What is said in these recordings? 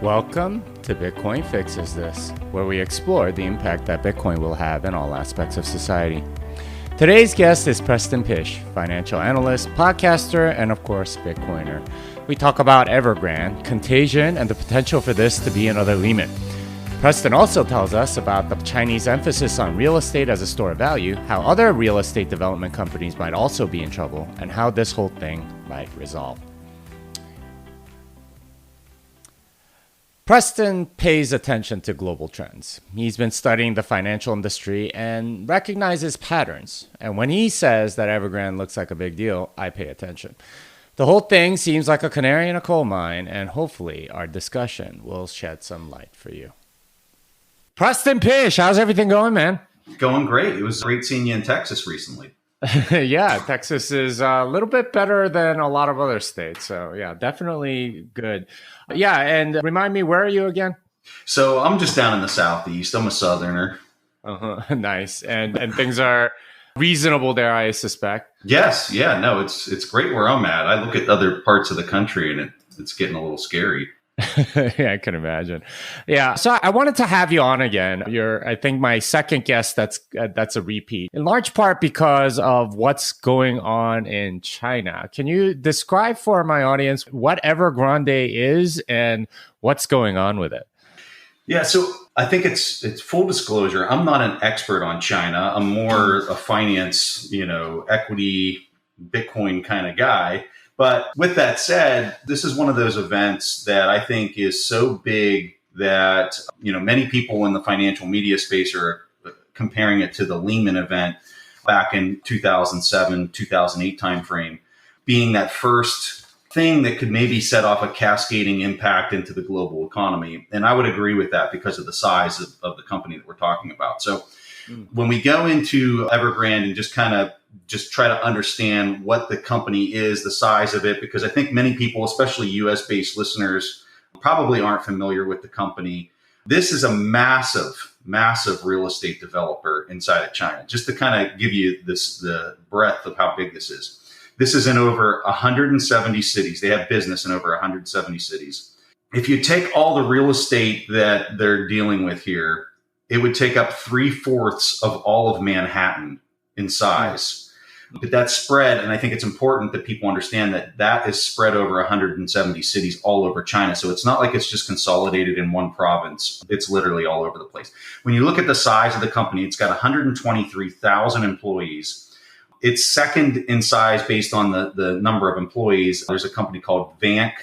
Welcome to Bitcoin Fixes This, where we explore the impact that Bitcoin will have in all aspects of society. Today's guest is Preston Pysh, financial analyst, podcaster, and of course, Bitcoiner. We talk about Evergrande, contagion, and the potential for this to be another Lehman. Preston also tells us about the Chinese emphasis on real estate as a store of value, how other real estate development companies might also be in trouble, and how this whole thing might resolve. Preston pays attention to global trends. He's been studying the financial industry and recognizes patterns. And when he says that Evergrande looks like a big deal, I pay attention. The whole thing seems like a canary in a coal mine, and hopefully our discussion will shed some light for you. Preston Pysh, how's everything going, man? Going great. It was great seeing you in Texas recently. Yeah, Texas is a little bit better than a lot of other states. So yeah, definitely good. Yeah, and remind me, where are you again? So I'm just down in the Southeast. I'm a Southerner. Nice. And things are reasonable there, I suspect. Yes. Yeah, no, it's great where I'm at. I look at other parts of the country and it's getting a little scary. Yeah, I can imagine. Yeah. So I wanted to have you on again. You're, I think, my second guest that's a repeat, in large part because of what's going on in China. Can you describe for my audience what Evergrande is and what's going on with it? Yeah. So I think it's full disclosure. I'm not an expert on China. I'm more a finance, equity, Bitcoin kind of guy. But with that said, this is one of those events that I think is so big that, many people in the financial media space are comparing it to the Lehman event back in 2007, 2008 timeframe, being that first thing that could maybe set off a cascading impact into the global economy. And I would agree with that because of the size of the company that we're talking about. So when we go into Evergrande and just try to understand what the company is, the size of it, because I think many people, especially US-based listeners, probably aren't familiar with the company. This is a massive, massive real estate developer inside of China. Just to kind of give you the breadth of how big this is. This is in over 170 cities. They have business in over 170 cities. If you take all the real estate that they're dealing with here, it would take up 3/4 of all of Manhattan in size. But that's spread, and I think it's important that people understand that is spread over 170 cities all over China. So it's not like it's just consolidated in one province. It's literally all over the place. When you look at the size of the company, it's got 123,000 employees. It's second in size based on the number of employees. There's a company called Vank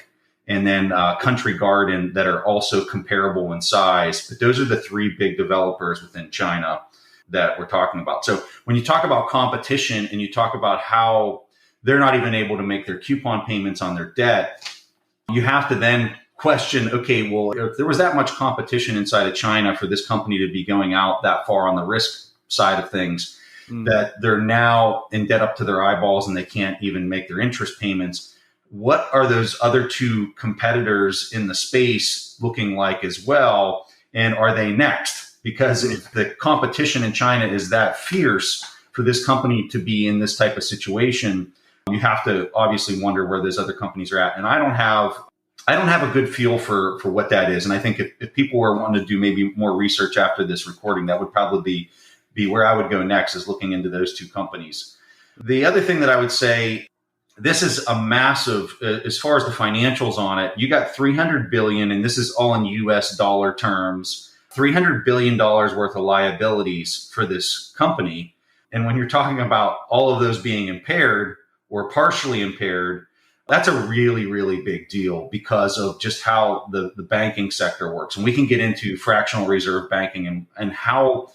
and then Country Garden that are also comparable in size. But those are the three big developers within China that we're talking about. So when you talk about competition and you talk about how they're not even able to make their coupon payments on their debt, you have to then question, okay, well, if there was that much competition inside of China for this company to be going out that far on the risk side of things, that they're now in debt up to their eyeballs and they can't even make their interest payments, what are those other two competitors in the space looking like as well? And are they next? Because if the competition in China is that fierce for this company to be in this type of situation, you have to obviously wonder where those other companies are at. And I don't have a good feel for what that is. And I think if people were wanting to do maybe more research after this recording, that would probably be where I would go next, is looking into those two companies. The other thing that I woth say, this is a massive, as far as the financials on it, you got $300 billion, and this is all in US dollar terms, $300 billion worth of liabilities for this company. And when you're talking about all of those being impaired or partially impaired, that's a really, really big deal because of just how the banking sector works. And we can get into fractional reserve banking and how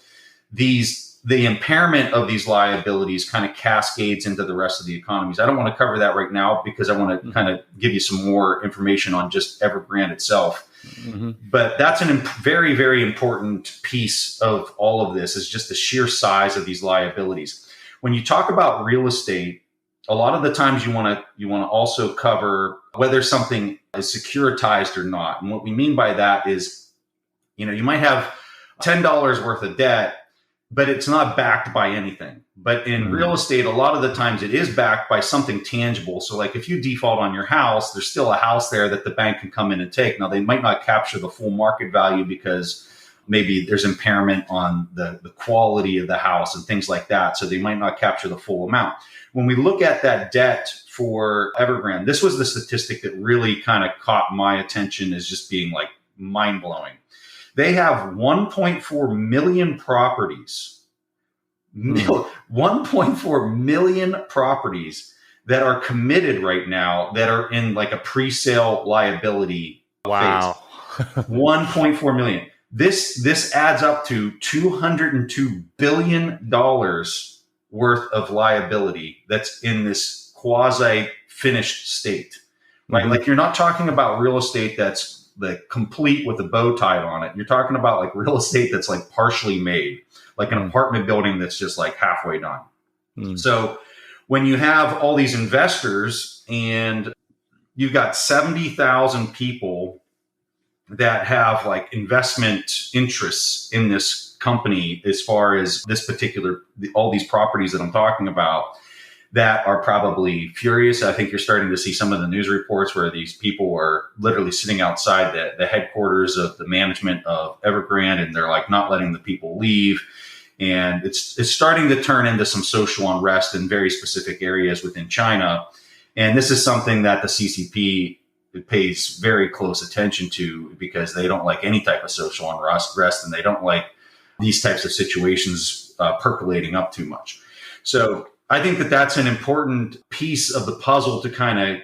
the impairment of these liabilities kind of cascades into the rest of the economies. I don't want to cover that right now because I want to kind of give you some more information on just Evergrande itself. Mm-hmm. But that's a very, very important piece of all of this, is just the sheer size of these liabilities. When you talk about real estate, a lot of the times you want to also cover whether something is securitized or not. And what we mean by that is, you might have $10 worth of debt but it's not backed by anything. But in real estate, a lot of the times it is backed by something tangible. So like if you default on your house, there's still a house there that the bank can come in and take. Now, they might not capture the full market value because maybe there's impairment on the quality of the house and things like that. So they might not capture the full amount. When we look at that debt for Evergrande, this was the statistic that really kind of caught my attention as just being like mind blowing. They have 1.4 million properties, 1.4 million properties that are committed right now that are in like a pre-sale liability phase. 1.4 million. This adds up to $202 billion worth of liability that's in this quasi-finished state, right? Like you're not talking about real estate that's like complete with a bow tied on it. You're talking about like real estate that's like partially made, like an apartment building that's just like halfway done. So when you have all these investors and you've got 70,000 people that have like investment interests in this company, as far as this particular, all these properties that I'm talking about, that are probably furious. I think you're starting to see some of the news reports where these people are literally sitting outside the headquarters of the management of Evergrande, and they're like not letting the people leave. And it's starting to turn into some social unrest in very specific areas within China. And this is something that the CCP pays very close attention to, because they don't like any type of social unrest, and they don't like these types of situations percolating up too much. So I think that that's an important piece of the puzzle to kind of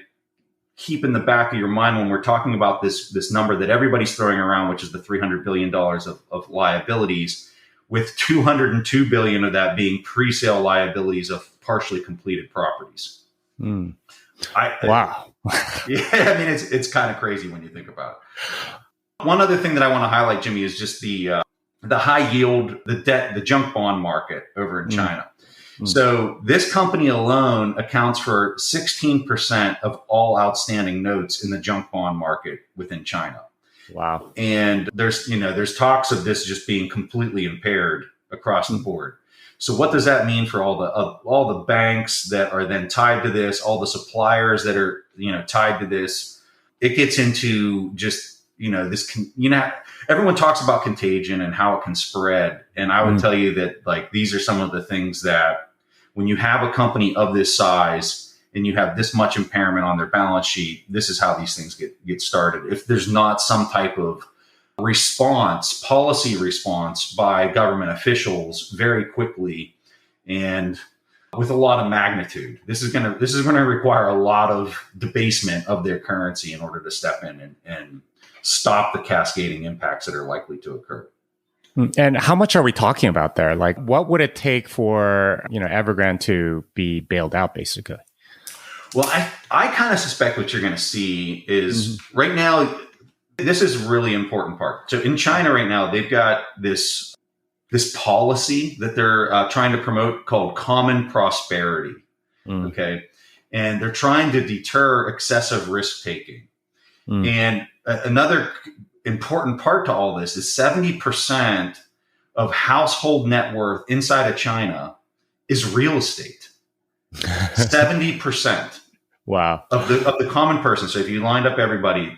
keep in the back of your mind when we're talking about this number that everybody's throwing around, which is the $300 billion of liabilities, with $202 billion of that being pre-sale liabilities of partially completed properties. Wow. Yeah, I mean, it's kind of crazy when you think about it. One other thing that I want to highlight, Jimmy, is just the high yield, the junk bond market over in China. So this company alone accounts for 16% of all outstanding notes in the junk bond market within China. Wow. And there's talks of this just being completely impaired across the board. So what does that mean for all the banks that are then tied to this, all the suppliers that are, tied to this? It gets into just, everyone talks about contagion and how it can spread. And I would tell you that like, these are some of the things that when you have a company of this size and you have this much impairment on their balance sheet, this is how these things get started. If there's not some type of policy response by government officials very quickly and with a lot of magnitude, this is going to require a lot of debasement of their currency in order to step in and stop the cascading impacts that are likely to occur. And how much are we talking about there? Like, what would it take for Evergrande to be bailed out, basically? Well, I kind of suspect what you're going to see is right now. This is a really important part. So in China right now, they've got this policy that they're trying to promote called common prosperity. Okay. And they're trying to deter excessive risk taking. And another important part to all this is 70% of household net worth inside of China is real estate. 70%. Wow. Of the common person. So if you lined up everybody,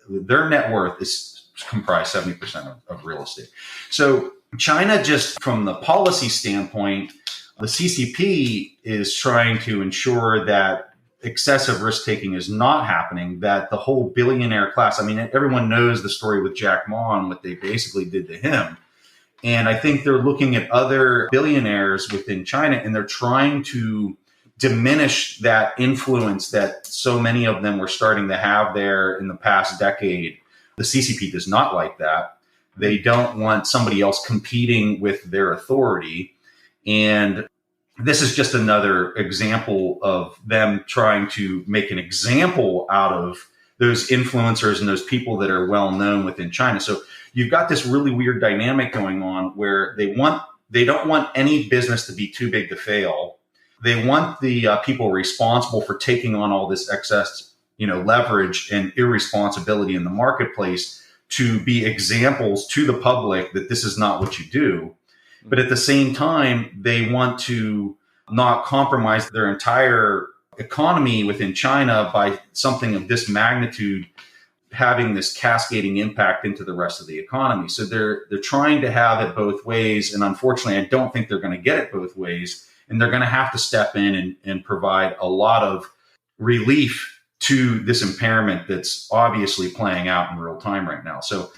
their net worth is comprised 70% of real estate. So China, just from the policy standpoint, the CCP is trying to ensure that excessive risk taking is not happening, that the whole billionaire class, I mean, everyone knows the story with Jack Ma and what they basically did to him. And I think they're looking at other billionaires within China and they're trying to diminish that influence that so many of them were starting to have there in the past decade. The CCP does not like that. They don't want somebody else competing with their authority. And this is just another example of them trying to make an example out of those influencers and those people that are well known within China. So you've got this really weird dynamic going on where they don't want any business to be too big to fail. They want the people responsible for taking on all this excess, leverage and irresponsibility in the marketplace to be examples to the public that this is not what you do. But at the same time, they want to not compromise their entire economy within China by something of this magnitude having this cascading impact into the rest of the economy. So they're trying to have it both ways. And unfortunately, I don't think they're going to get it both ways. And they're going to have to step in and provide a lot of relief to this impairment that's obviously playing out in real time right now. So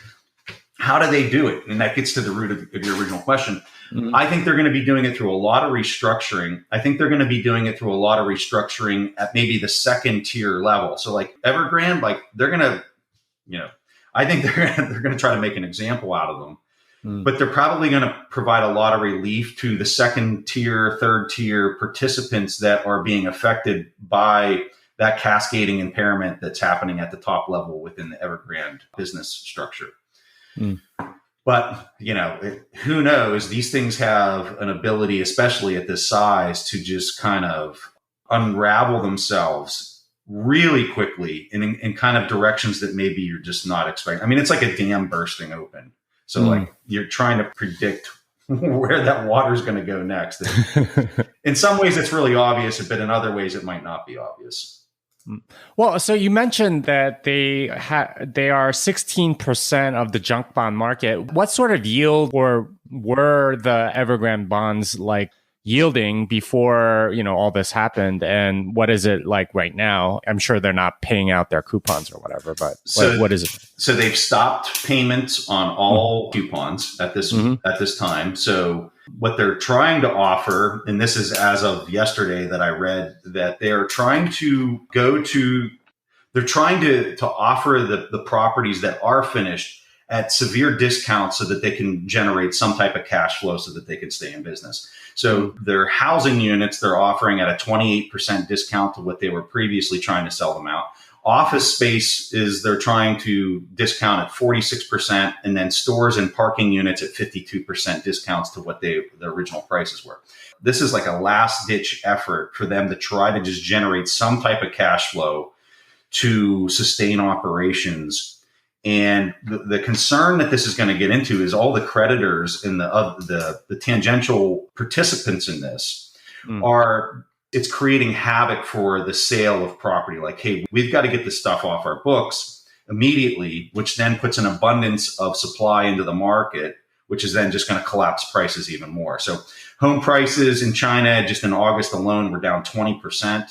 how do they do it? And that gets to the root of your original question. Mm-hmm. I think they're going to be doing it through a lot of restructuring. I think they're going to be doing it through a lot of restructuring at maybe the second tier level. So like Evergrande, like they're going to, I think they're going to try to make an example out of them, but they're probably going to provide a lot of relief to the second tier, third tier participants that are being affected by that cascading impairment that's happening at the top level within the Evergrande business structure. But, who knows? These things have an ability, especially at this size, to just kind of unravel themselves really quickly in kind of directions that maybe you're just not expecting. I mean, it's like a dam bursting open. So like you're trying to predict where that water is going to go next. In some ways, it's really obvious, but in other ways, it might not be obvious. Well, so you mentioned that they are 16% of the junk bond market. What sort of yield were the Evergrande bonds like yielding before all this happened, and what is it like right now? I'm sure they're not paying out their coupons or whatever, but what is it? So they've stopped payments on all coupons at this time. So what they're trying to offer, and this is as of yesterday that I read, that they're trying to offer the properties that are finished at severe discounts so that they can generate some type of cash flow so that they can stay in business. So their housing units, they're offering at a 28% discount to what they were previously trying to sell them out. Office space they're trying to discount at 46%, and then stores and parking units at 52% discounts to what the original prices were. This is like a last ditch effort for them to try to just generate some type of cash flow to sustain operations. And the concern that this is going to get into is all the creditors and the tangential participants in this it's creating havoc for the sale of property. Like, hey, we've got to get this stuff off our books immediately, which then puts an abundance of supply into the market, which is then just going to collapse prices even more. So home prices in China just in August alone were down 20%.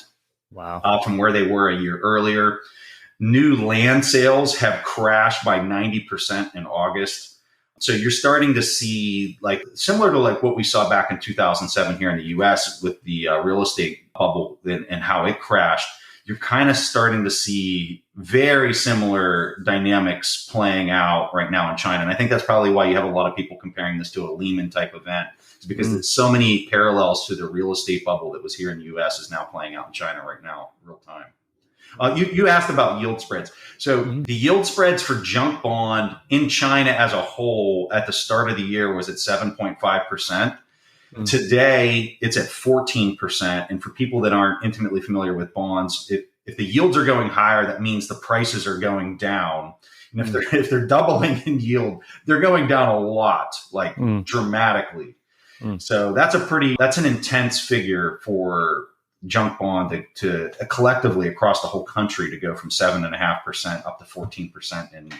Wow. From where they were a year earlier. New land sales have crashed by 90% in August. So you're starting to see similar to what we saw back in 2007 here in the US with the real estate bubble and how it crashed. You're kind of starting to see very similar dynamics playing out right now in China. And I think that's probably why you have a lot of people comparing this to a Lehman type event. It's because there's so many parallels to the real estate bubble that was here in the US is now playing out in China right now, real time. You asked about yield spreads. So the yield spreads for junk bond in China as a whole at the start of the year was at 7.5%. Today, it's at 14%. And for people that aren't intimately familiar with bonds, if the yields are going higher, that means the prices are going down. And if they're doubling in yield, they're going down a lot, dramatically. So that's an intense figure for junk bond to collectively across the whole country to go from 7.5% up to 14% in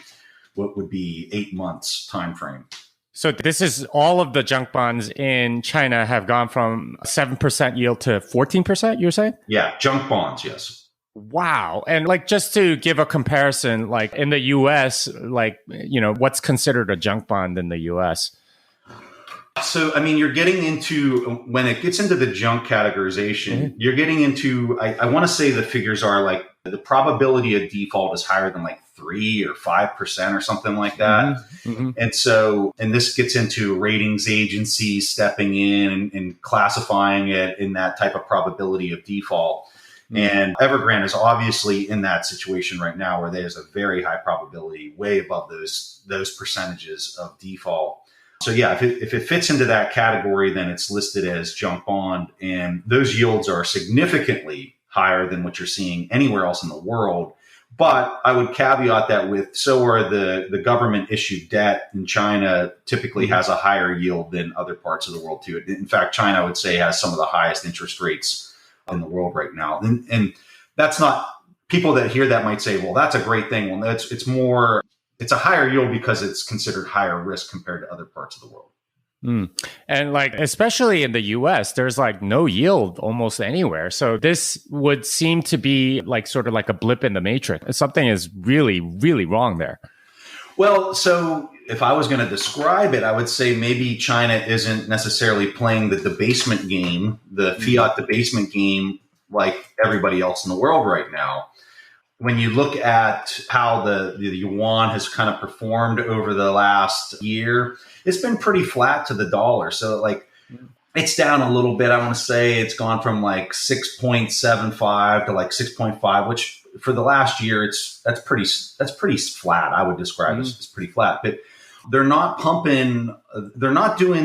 what would be 8 months time frame. So this is all of the junk bonds in China have gone from 7% yield to 14%, you're saying? Yeah, junk bonds, yes. Wow. And just to give a comparison, in the US, what's considered a junk bond in the US? So, I mean, you're getting into, when it gets into the junk categorization, you're getting into, I want to say the figures are the probability of default is higher than 3 or 5% or something like that. And this gets into ratings agencies stepping in and classifying it in that type of probability of default. And Evergrande is obviously in that situation right now where there's a very high probability, way above those percentages of default. So yeah, if it fits into that category, then it's listed as junk bond, and those yields are significantly higher than what you're seeing anywhere else in the world. But I would caveat that with so are the government issued debt in China typically has a higher yield than other parts of the world too. In fact, China, I would say, has some of the highest interest rates in the world right now. And that's not, people that hear that might say, well, that's a great thing. Well, it's a higher yield because it's considered higher risk compared to other parts of the world. And like, especially in the US, there's like no yield almost anywhere. So this would seem to be like sort of like a blip in the matrix. Something is really, really wrong there. Well, so if I was going to describe it, I would say maybe China isn't necessarily playing the debasement game, the fiat debasement game, like everybody else in the world right now. When you look at how the yuan has kind of performed over the last year, it's been pretty flat to the dollar. So like it's down a little bit. I want to say it's gone from like 6.75 to like 6.5, which for the last year, that's pretty flat. I would describe it as pretty flat, but they're not doing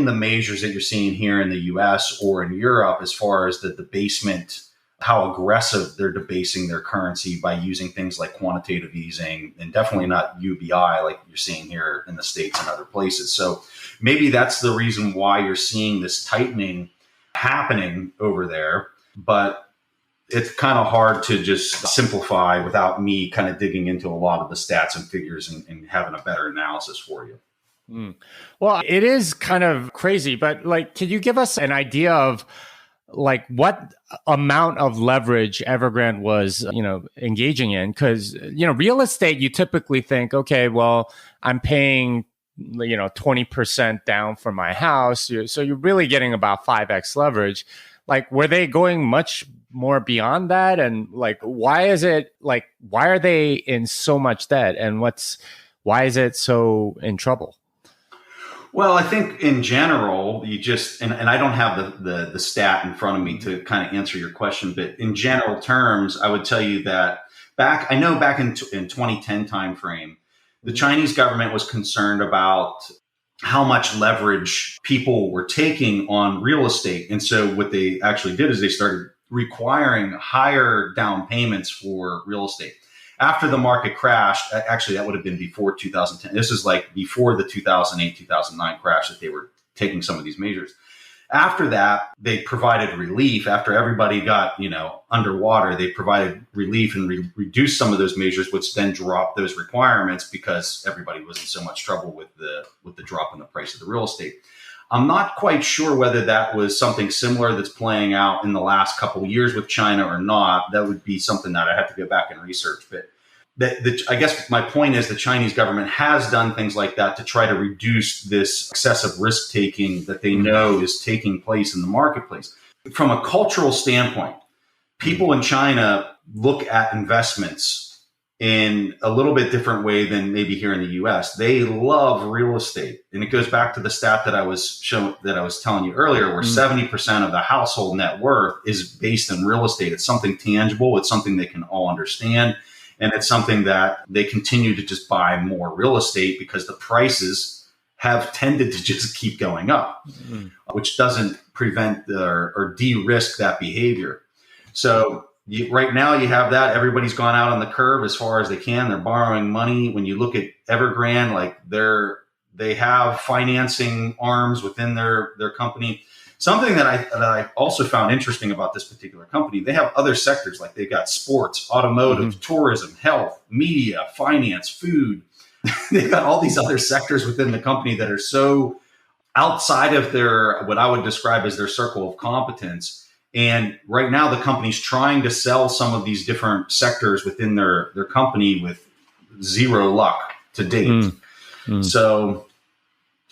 the measures that you're seeing here in the US or in Europe as far as the debasement, how aggressive they're debasing their currency by using things like quantitative easing, and definitely not UBI like you're seeing here in the States and other places. So maybe that's the reason why you're seeing this tightening happening over there. But it's kind of hard to just simplify without me kind of digging into a lot of the stats and figures and having a better analysis for you. Well, it is kind of crazy, but like, can you give us an idea of like what amount of leverage Evergrande was, engaging in? Because, real estate, you typically think, okay, well, I'm paying, 20% down for my house. So you're really getting about 5x leverage. Like, were they going much more beyond that? And like, why are they in so much debt? And why is it so in trouble? Well, I think in general, you just, and I don't have the stat in front of me to kind of answer your question, but in general terms, I would tell you that back in 2010 timeframe, the Chinese government was concerned about how much leverage people were taking on real estate. And so what they actually did is they started requiring higher down payments for real estate. After the market crashed, actually, that would have been before 2010. This is like before the 2008, 2009 crash that they were taking some of these measures. After that, they provided relief. After everybody got, underwater, they provided relief and reduced some of those measures, which then dropped those requirements because everybody was in so much trouble with the drop in the price of the real estate. I'm not quite sure whether that was something similar that's playing out in the last couple of years with China or not. That would be something that I have to go back and research. But I guess my point is the Chinese government has done things like that to try to reduce this excessive risk taking that they know is taking place in the marketplace. From a cultural standpoint, people in China look at investments in a little bit different way than maybe here in the US. They love real estate. And it goes back to the stat that I was telling you earlier, where 70% of the household net worth is based in real estate. It's something tangible. It's something they can all understand. And it's something that they continue to just buy more real estate because the prices have tended to just keep going up, which doesn't prevent or de-risk that behavior. So right now you have that. Everybody's gone out on the curve as far as they can. They're borrowing money. When you look at Evergrande, like they have financing arms within their company. Something that I also found interesting about this particular company, they have other sectors, like they've got sports, automotive, tourism, health, media, finance, food. They've got all these other sectors within the company that are so outside of what I would describe as their circle of competence. And right now the company's trying to sell some of these different sectors within their company with zero luck to date. So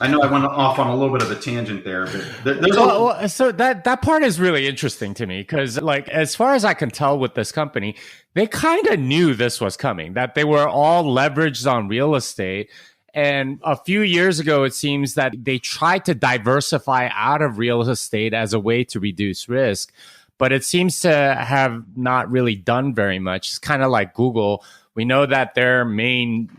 I know I went off on a little bit of a tangent there, but so that part is really interesting to me because, like, as far as I can tell with this company, they kind of knew this was coming, that they were all leveraged on real estate. And a few years ago, it seems that they tried to diversify out of real estate as a way to reduce risk, but it seems to have not really done very much. It's kind of like Google. We know that their main,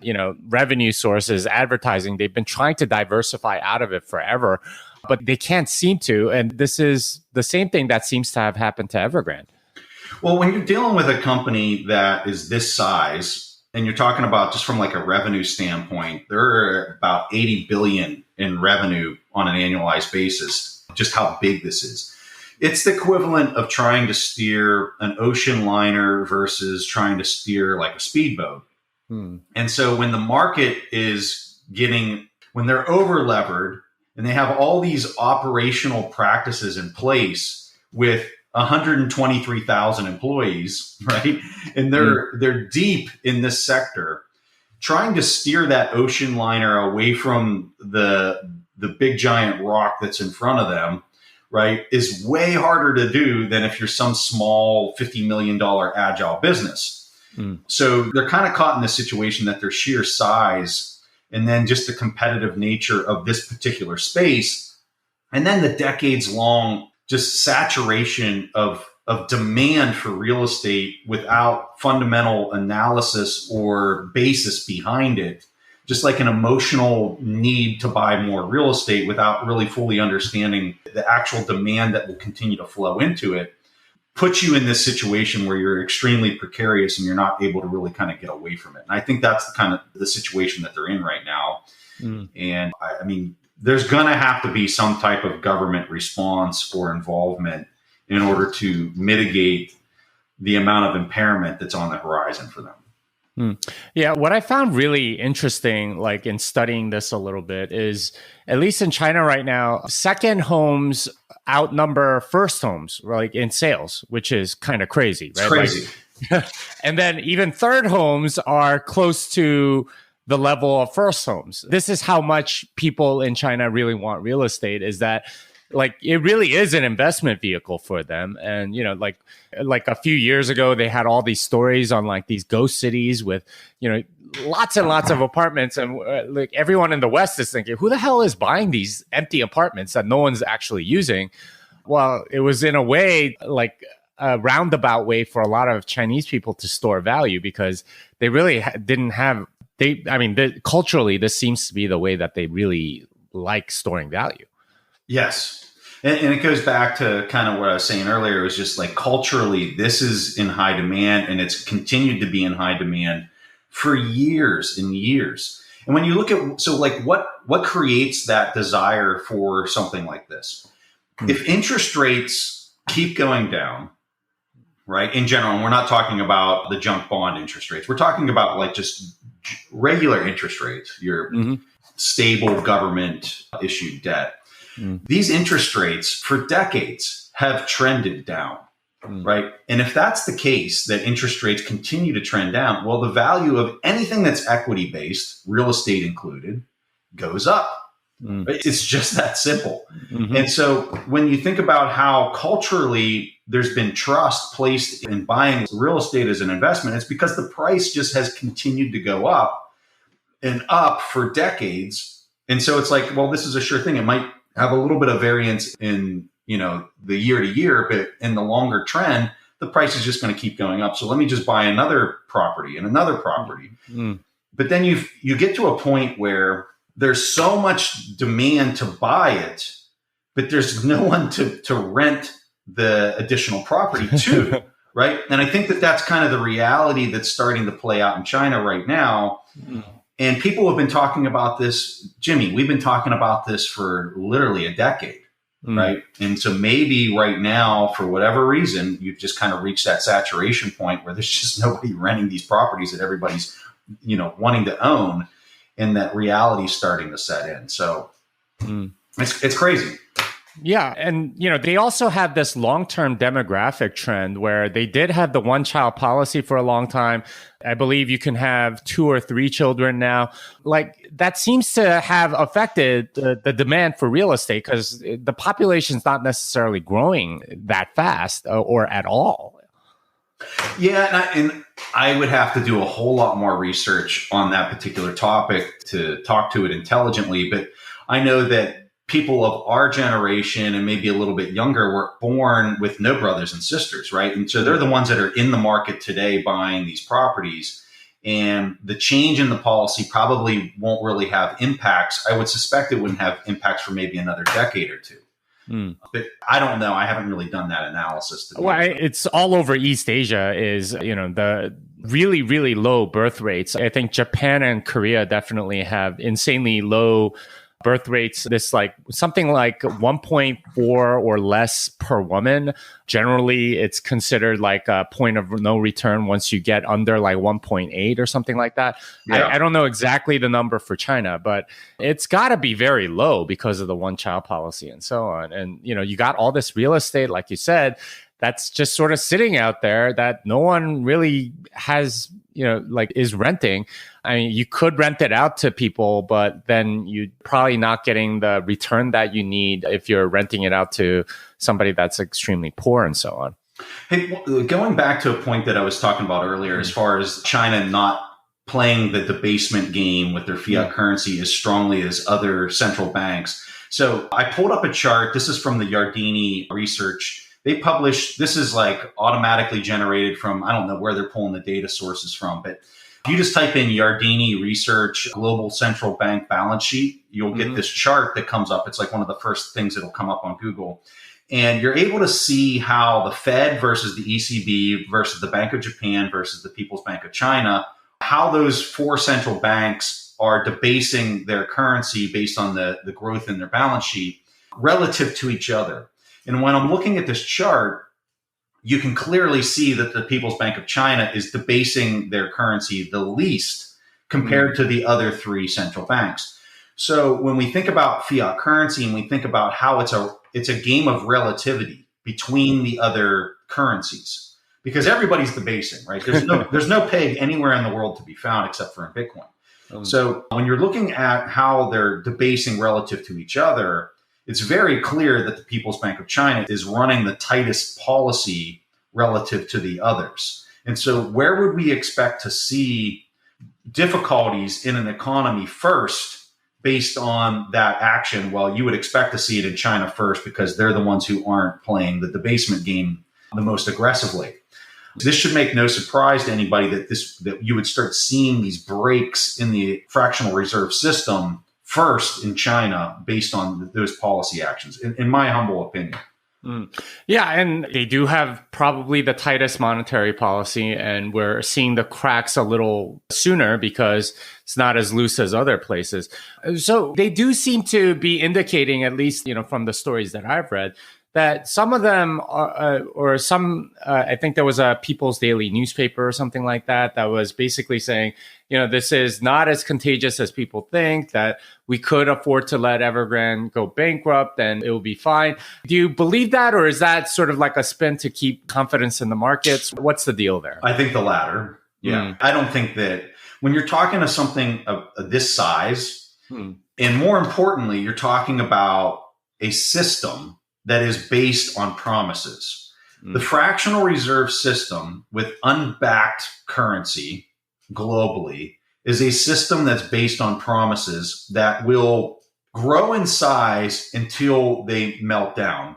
revenue source is advertising. They've been trying to diversify out of it forever, but they can't seem to. And this is the same thing that seems to have happened to Evergrande. Well, when you're dealing with a company that is this size, And you're talking about just from like a revenue standpoint, there are about 80 billion in revenue on an annualized basis, just how big this is. It's the equivalent of trying to steer an ocean liner versus trying to steer like a speedboat. And so when the market is when they're over levered and they have all these operational practices in place with 123,000 employees, right? And they're deep in this sector, trying to steer that ocean liner away from the big giant rock that's in front of them, right, is way harder to do than if you're some small $50 million agile business. So they're kind of caught in this situation that their sheer size and then just the competitive nature of this particular space, and then the decades long just saturation of demand for real estate without fundamental analysis or basis behind it, just like an emotional need to buy more real estate without really fully understanding the actual demand that will continue to flow into it, puts you in this situation where you're extremely precarious and you're not able to really kind of get away from it. And I think that's the situation that they're in right now. And I mean, there's going to have to be some type of government response or involvement in order to mitigate the amount of impairment that's on the horizon for them. Yeah, what I found really interesting, like in studying this a little bit, is at least in China right now, second homes outnumber first homes, like in sales, which is kind of crazy, right? It's crazy. Like, and then even third homes are close to the level of first homes. This is how much people in China really want real estate, is that like it really is an investment vehicle for them. And, you know, like a few years ago, they had all these stories on like these ghost cities with, you know, lots and lots of apartments. And like everyone in the West is thinking, who the hell is buying these empty apartments that no one's actually using? Well, it was in a way like a roundabout way for a lot of Chinese people to store value, because they really didn't have, culturally, this seems to be the way that they really like storing value. Yes. And it goes back to kind of what I was saying earlier. It was just like culturally, this is in high demand, and it's continued to be in high demand for years and years. And when you look at, so like what creates that desire for something like this? If interest rates keep going down, right, in general, and we're not talking about the junk bond interest rates. We're talking about like just regular interest rates, your stable government issued debt. These interest rates for decades have trended down, right? And if that's the case, that interest rates continue to trend down, well, the value of anything that's equity based, real estate included, goes up. It's just that simple. And so when you think about how culturally there's been trust placed in buying real estate as an investment, it's because the price just has continued to go up and up for decades. And so it's like, well, this is a sure thing. It might have a little bit of variance in, you know, the year to year, but in the longer trend, the price is just going to keep going up. So let me just buy another property and another property. But then you get to a point where there's so much demand to buy it, but there's no one to rent the additional property to, right? And I think that that's kind of the reality that's starting to play out in China right now. And people have been talking about this, Jimmy, we've been talking about this for literally a decade, right? And so maybe right now, for whatever reason, you've just kind of reached that saturation point where there's just nobody renting these properties that everybody's, you know, wanting to own, and that reality is starting to set in. So it's crazy. Yeah. And, you know, they also have this long-term demographic trend where they did have the one-child policy for a long time. I believe you can have 2 or 3 children now. Like, that seems to have affected the demand for real estate, because the population's not necessarily growing that fast or at all. Yeah, and I would have to do a whole lot more research on that particular topic to talk to it intelligently. But I know that people of our generation and maybe a little bit younger were born with no brothers and sisters, right? And so they're the ones that are in the market today buying these properties. And the change in the policy probably won't really have impacts. I would suspect it wouldn't have impacts for maybe another decade or two. But I don't know. I haven't really done that analysis. Well, it's all over East Asia is, you know, really, really low birth rates. I think Japan and Korea definitely have insanely low birth rates. This like something like 1.4 or less per woman. Generally, it's considered like a point of no return once you get under like 1.8 or something like that. Yeah. I don't know exactly the number for China, but it's got to be very low because of the one child policy and so on. And, you got all this real estate, like you said, that's just sort of sitting out there that no one really has, is renting. I mean, you could rent it out to people, but then you're probably not getting the return that you need if you're renting it out to somebody that's extremely poor and so on. Hey, going back to a point that I was talking about earlier, as far as China not playing the debasement game with their fiat currency as strongly as other central banks. So I pulled up a chart. This is from the Yardeni research. They published, this is like automatically generated from, I don't know where they're pulling the data sources from, but if you just type in Yardeni research global central bank balance sheet, you'll get this chart that comes up. It's like one of the first things that'll come up on Google. And you're able to see how the Fed versus the ECB versus the Bank of Japan versus the People's Bank of China, how those four central banks are debasing their currency based on the growth in their balance sheet relative to each other. And when I'm looking at this chart, you can clearly see that the People's Bank of China is debasing their currency the least compared to the other three central banks. So when we think about fiat currency and we think about how it's a game of relativity between the other currencies, because everybody's debasing, right? There's no peg anywhere in the world to be found except for in Bitcoin. So when you're looking at how they're debasing relative to each other, it's very clear that the People's Bank of China is running the tightest policy relative to the others. And so where would we expect to see difficulties in an economy first based on that action? Well, you would expect to see it in China first because they're the ones who aren't playing the debasement game the most aggressively. This should make no surprise to anybody that you would start seeing these breaks in the fractional reserve system first in China based on those policy actions, in my humble opinion. Yeah, and they do have probably the tightest monetary policy, and we're seeing the cracks a little sooner because it's not as loose as other places. So they do seem to be indicating, at least from the stories that I've read, that some of them are, I think there was a People's Daily newspaper or something like that was basically saying, this is not as contagious as people think, that we could afford to let Evergrande go bankrupt and it will be fine. Do you believe that, or is that sort of like a spin to keep confidence in the markets? What's the deal there? I think the latter. Yeah. I don't think that when you're talking to something of this size, and more importantly, you're talking about a system that is based on promises. The fractional reserve system with unbacked currency globally is a system that's based on promises that will grow in size until they melt down.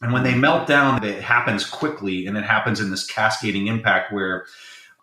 And when they melt down, it happens quickly, and it happens in this cascading impact where,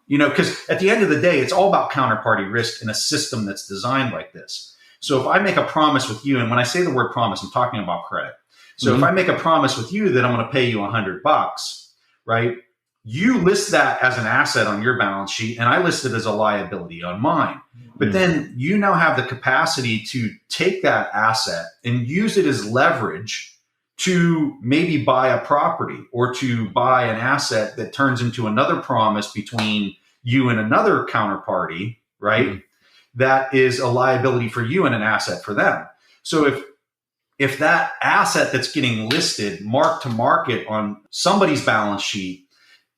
because at the end of the day, it's all about counterparty risk in a system that's designed like this. So if I make a promise with you, and when I say the word promise, I'm talking about credit. So if I make a promise with you that I'm going to pay you $100, right? You list that as an asset on your balance sheet, and I list it as a liability on mine. But then you now have the capacity to take that asset and use it as leverage to maybe buy a property or to buy an asset that turns into another promise between you and another counterparty, right? That is a liability for you and an asset for them. So if that asset that's getting listed mark to market on somebody's balance sheet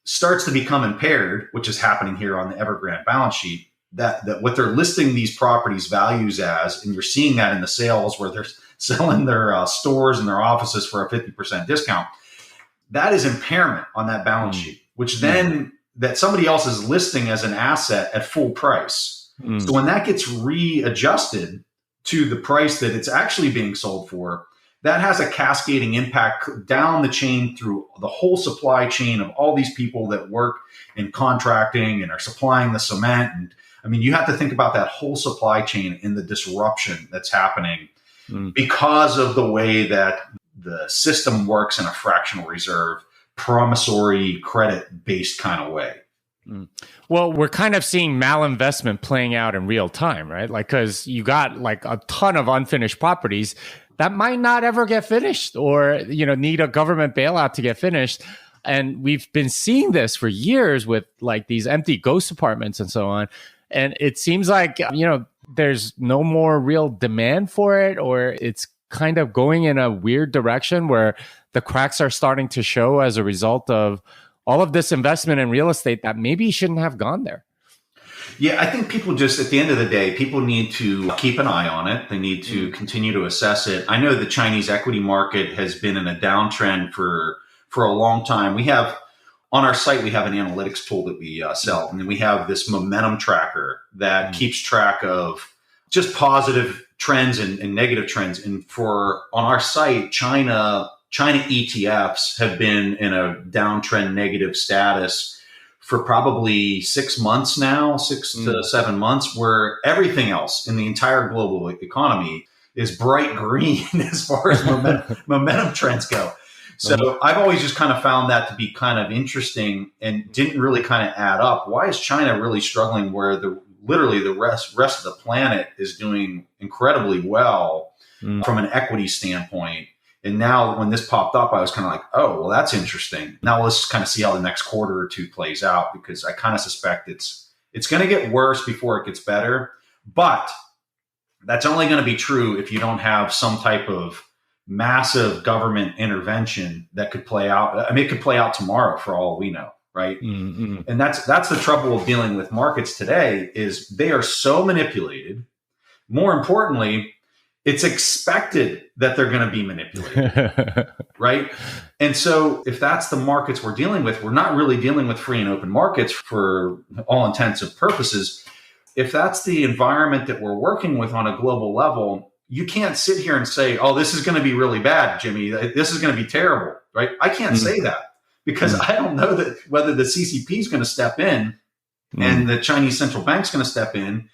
starts to become impaired, which is happening here on the Evergrande balance sheet, that what they're listing these properties values as, and you're seeing that in the sales where they're selling their stores and their offices for a 50% discount, that is impairment on that balance sheet, which then that somebody else is listing as an asset at full price. So when that gets readjusted to the price that it's actually being sold for, that has a cascading impact down the chain through the whole supply chain of all these people that work in contracting and are supplying the cement. And I mean, you have to think about that whole supply chain and the disruption that's happening because of the way that the system works in a fractional reserve, promissory credit based kind of way. Mm. Well, we're kind of seeing malinvestment playing out in real time, right? Like, because you got like a ton of unfinished properties that might not ever get finished or, need a government bailout to get finished. And we've been seeing this for years with like these empty ghost apartments and so on. And it seems like, there's no more real demand for it, or it's kind of going in a weird direction where the cracks are starting to show as a result of all of this investment in real estate that maybe shouldn't have gone there. Yeah, I think people just, at the end of the day, people need to keep an eye on it. They need to continue to assess it. I know the Chinese equity market has been in a downtrend for a long time. We have, on our site, we have an analytics tool that we sell. And then we have this momentum tracker that keeps track of just positive trends and negative trends. And on our site, China ETFs have been in a downtrend negative status for probably 6 months now, 6 to 7 months, where everything else in the entire global economy is bright green as far as momentum trends go. So I've always just kind of found that to be kind of interesting and didn't really kind of add up. Why is China really struggling where literally the rest of the planet is doing incredibly well from an equity standpoint? And now when this popped up, I was kind of like, oh, well, that's interesting. Now let's kind of see how the next quarter or two plays out, because I kind of suspect it's going to get worse before it gets better. But that's only going to be true if you don't have some type of massive government intervention that could play out. I mean, it could play out tomorrow for all we know, right? Mm-hmm. And that's the trouble of dealing with markets today, is they are so manipulated. More importantly, it's expected that they're going to be manipulated, right? And so if that's the markets we're dealing with, we're not really dealing with free and open markets for all intents and purposes. If that's the environment that we're working with on a global level, you can't sit here and say, oh, this is going to be really bad, Jimmy. This is going to be terrible, right? I can't say that, because I don't know that whether the CCP is going to step in and the Chinese central bank is going to step in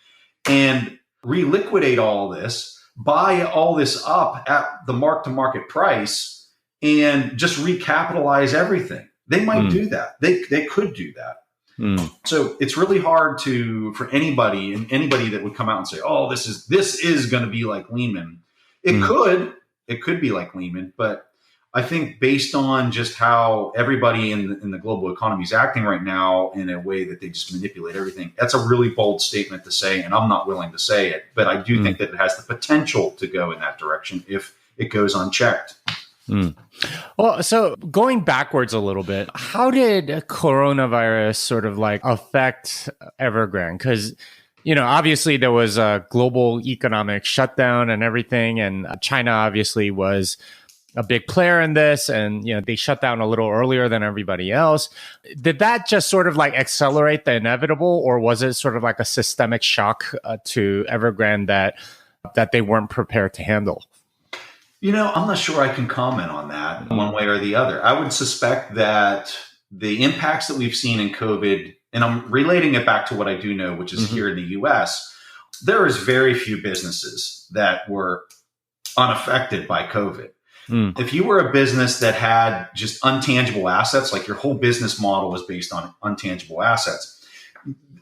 and reliquidate all this, buy all this up at the mark-to-market price, and just recapitalize everything. They might do that. They could do that. So it's really hard for anybody that would come out and say, "Oh, this is going to be like Lehman." It could be like Lehman, but I think based on just how everybody in the global economy is acting right now in a way that they just manipulate everything, that's a really bold statement to say, and I'm not willing to say it. But I do think that it has the potential to go in that direction if it goes unchecked. Well, so going backwards a little bit, how did coronavirus sort of like affect Evergrande? Because, obviously there was a global economic shutdown and everything, and China obviously was a big player in this, and they shut down a little earlier than everybody else. Did that just sort of like accelerate the inevitable, or was it sort of like a systemic shock to Evergrande that they weren't prepared to handle? I'm not sure I can comment on that one way or the other. I would suspect that the impacts that we've seen in COVID, and I'm relating it back to what I do know, which is here in the US, there is very few businesses that were unaffected by COVID. If you were a business that had just untangible assets, like your whole business model was based on untangible assets,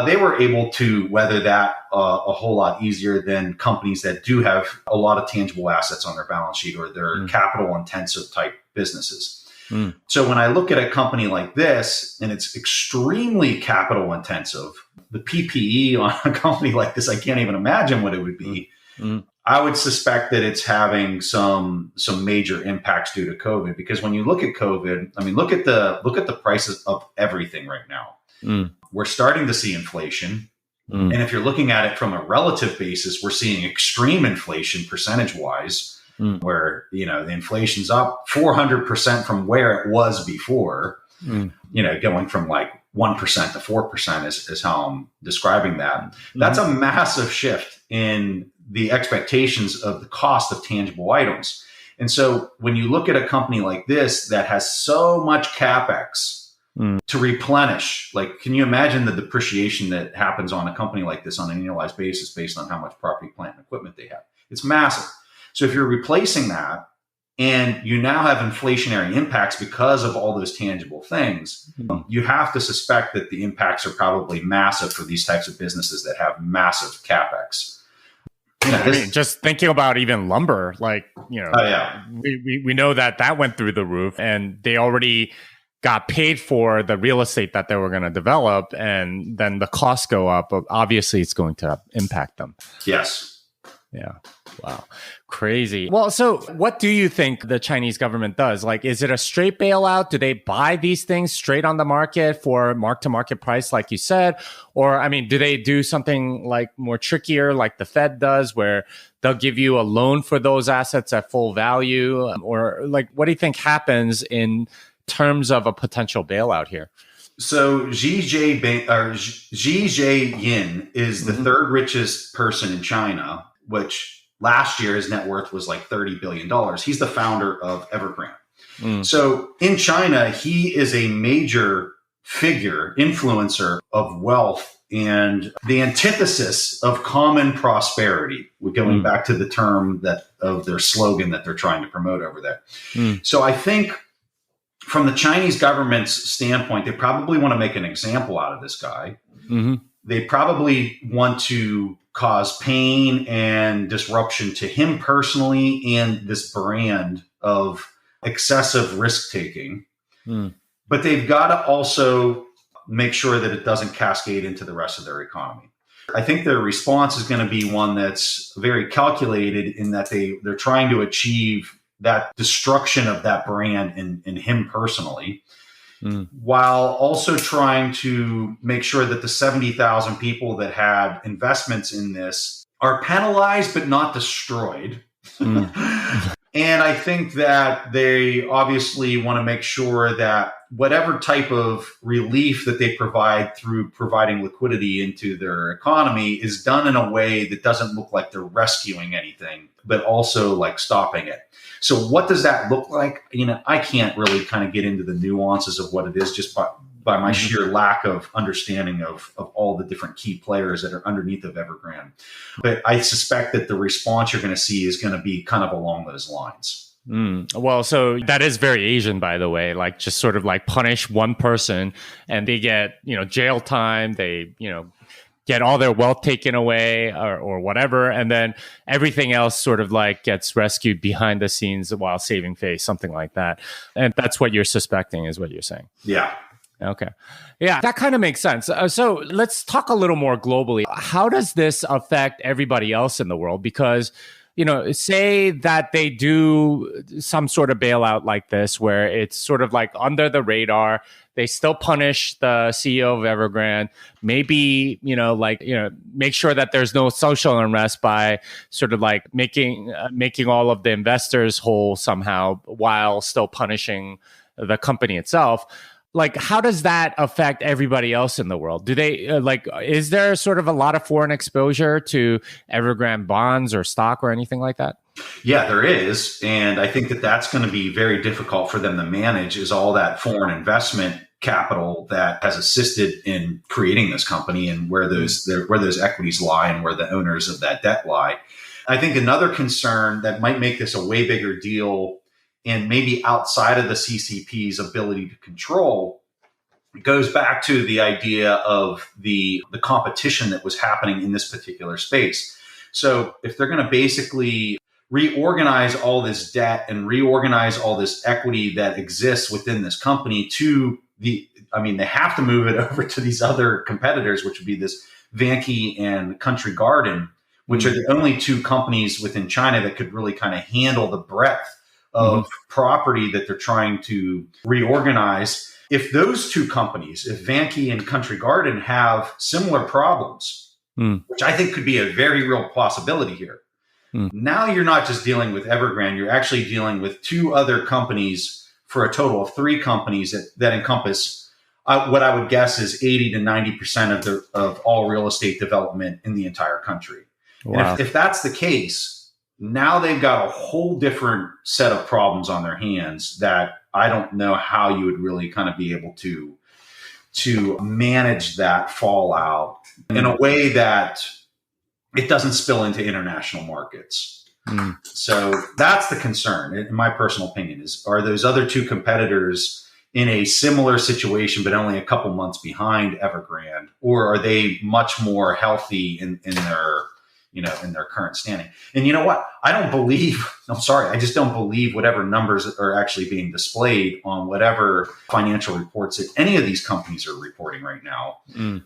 they were able to weather that a whole lot easier than companies that do have a lot of tangible assets on their balance sheet, or they're capital intensive type businesses. So when I look at a company like this, and it's extremely capital intensive, the PPE on a company like this, I can't even imagine what it would be. I would suspect that it's having some major impacts due to COVID, because when you look at COVID, I mean, look at the prices of everything right now. We're starting to see inflation. And if you're looking at it from a relative basis, we're seeing extreme inflation percentage wise, where, the inflation's up 400% from where it was before, going from like 1% to 4% is how I'm describing that. That's a massive shift in the expectations of the cost of tangible items. And so when you look at a company like this that has so much CapEx to replenish, like, can you imagine the depreciation that happens on a company like this on an annualized basis based on how much property, plant, and equipment they have? It's massive. So if you're replacing that, and you now have inflationary impacts because of all those tangible things, you have to suspect that the impacts are probably massive for these types of businesses that have massive capex. I mean, just thinking about even lumber, like, we know that went through the roof, and they already got paid for the real estate that they were going to develop, and then the costs go up. Obviously, it's going to impact them. Yes. Yeah. Wow. Crazy. Well, so what do you think the Chinese government does? Like, is it a straight bailout? Do they buy these things straight on the market for mark-to-market price, like you said? Or, I mean, do they do something like more trickier, like the Fed does, where they'll give you a loan for those assets at full value? Or, like, what do you think happens in terms of a potential bailout here? So Xi Jinping is the third richest person in China, which last year his net worth was like $30 billion. He's the founder of Evergrande. So in China, he is a major figure, influencer of wealth and the antithesis of common prosperity. We're going back to the term of their slogan that they're trying to promote over there. So I think from the Chinese government's standpoint, they probably want to make an example out of this guy. They probably want to cause pain and disruption to him personally and this brand of excessive risk taking. But they've got to also make sure that it doesn't cascade into the rest of their economy. I think their response is going to be one that's very calculated in that they're trying to achieve that destruction of that brand in him personally, while also trying to make sure that the 70,000 people that had investments in this are penalized but not destroyed. And I think that they obviously want to make sure that whatever type of relief that they provide through providing liquidity into their economy is done in a way that doesn't look like they're rescuing anything, but also like stopping it. So what does that look like? I can't really kind of get into the nuances of what it is just by my sheer lack of understanding of all the different key players that are underneath of Evergrande. But I suspect that the response you're going to see is going to be kind of along those lines. Well, so that is very Asian, by the way, like just sort of like punish one person and they get, jail time. They, get all their wealth taken away or whatever. And then everything else sort of like gets rescued behind the scenes while saving face, something like that. And that's what you're suspecting is what you're saying. Yeah. Okay. Yeah, that kind of makes sense. So let's talk a little more globally. How does this affect everybody else in the world? Because, say that they do some sort of bailout like this, where it's sort of like under the radar. They still punish the CEO of Evergrande. Maybe, make sure that there's no social unrest by sort of like making all of the investors whole somehow while still punishing the company itself. Like, how does that affect everybody else in the world? Do they is there sort of a lot of foreign exposure to Evergrande bonds or stock or anything like that? Yeah, there is. And I think that that's going to be very difficult for them to manage is all that foreign investment capital that has assisted in creating this company and where those equities lie and where the owners of that debt lie. I think another concern that might make this a way bigger deal and maybe outside of the CCP's ability to control goes back to the idea of the competition that was happening in this particular space. So if they're going to basically reorganize all this debt and reorganize all this equity that exists within this company they have to move it over to these other competitors, which would be this Vanke and Country Garden, which are the only two companies within China that could really kind of handle the breadth of property that they're trying to reorganize. If those two companies, if Vanke and Country Garden have similar problems, which I think could be a very real possibility here, now you're not just dealing with Evergrande, you're actually dealing with two other companies for a total of three companies that encompass what I would guess is 80 to 90% of all real estate development in the entire country. Wow. And if that's the case, now they've got a whole different set of problems on their hands that I don't know how you would really kind of be able to manage that fallout in a way that it doesn't spill into international markets. Mm. So that's the concern, in my personal opinion, is are those other two competitors in a similar situation, but only a couple months behind Evergrande, or are they much more healthy in their, in their current standing? And you know what? I just don't believe whatever numbers are actually being displayed on whatever financial reports that any of these companies are reporting right now,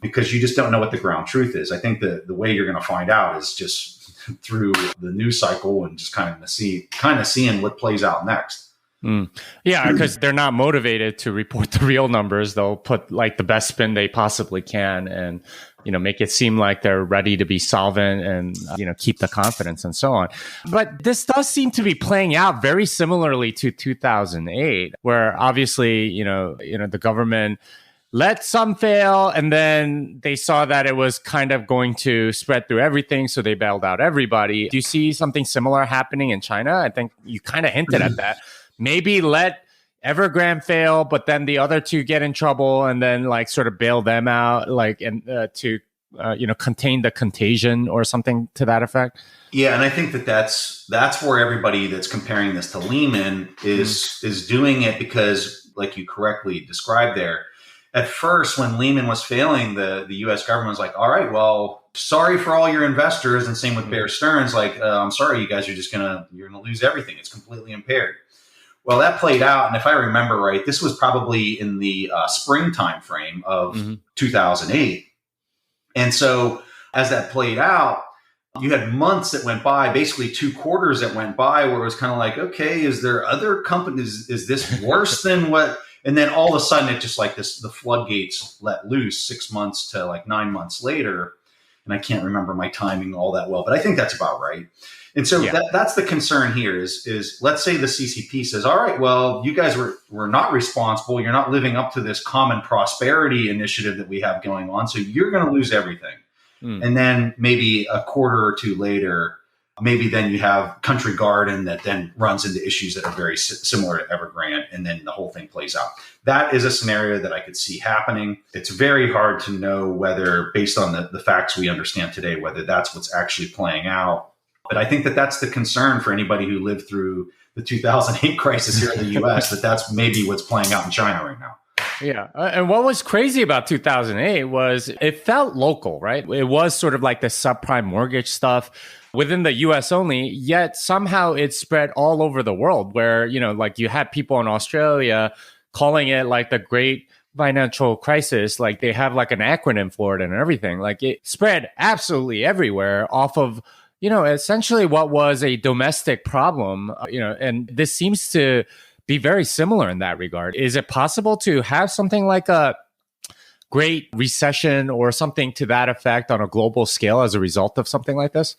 because you just don't know what the ground truth is. I think the way you're going to find out is just through the news cycle and just kind of seeing what plays out next. Yeah, because they're not motivated to report the real numbers. They'll put like the best spin they possibly can and, make it seem like they're ready to be solvent and, keep the confidence and so on. But this does seem to be playing out very similarly to 2008, where obviously, the government let some fail, and then they saw that it was kind of going to spread through everything, so they bailed out everybody. Do you see something similar happening in China? I think you kind of hinted at that. Maybe let Evergrande fail, but then the other two get in trouble, and then like sort of bail them out, to contain the contagion or something to that effect. Yeah, and I think that's where everybody that's comparing this to Lehman is doing it, because, like you correctly described there, at first when Lehman was failing, the U.S. government was like, all right, well, sorry for all your investors, and same with Bear Stearns, like, I'm sorry, you guys are you're gonna lose everything. It's completely impaired. Well, that played out, and if I remember right, this was probably in the spring time frame of 2008. And so as that played out, you had months that went by, basically 2 quarters that went by, where it was kind of like, okay, is there other companies? Is this worse than what? And then all of a sudden, it just like this, the floodgates let loose 6 months to like 9 months later. And I can't remember my timing all that well, but I think that's about right. And so that's the concern here is let's say the CCP says, all right, well, you guys were not responsible. You're not living up to this common prosperity initiative that we have going on. So you're going to lose everything. And then maybe a quarter or two later, maybe then you have Country Garden that then runs into issues that are very similar to Evergrande, and then the whole thing plays out. That is a scenario that I could see happening. It's very hard to know whether, based on the facts we understand today, whether that's what's actually playing out. But I think that that's the concern for anybody who lived through the 2008 crisis here in the U.S., that's maybe what's playing out in China right now. Yeah. And what was crazy about 2008 was it felt local, right? It was sort of like the subprime mortgage stuff within the US only, yet somehow it spread all over the world, where, like you had people in Australia calling it like the great financial crisis. Like they have like an acronym for it and everything. Like it spread absolutely everywhere off of, essentially what was a domestic problem, and this seems to be very similar in that regard. Is it possible to have something like a great recession or something to that effect on a global scale as a result of something like this?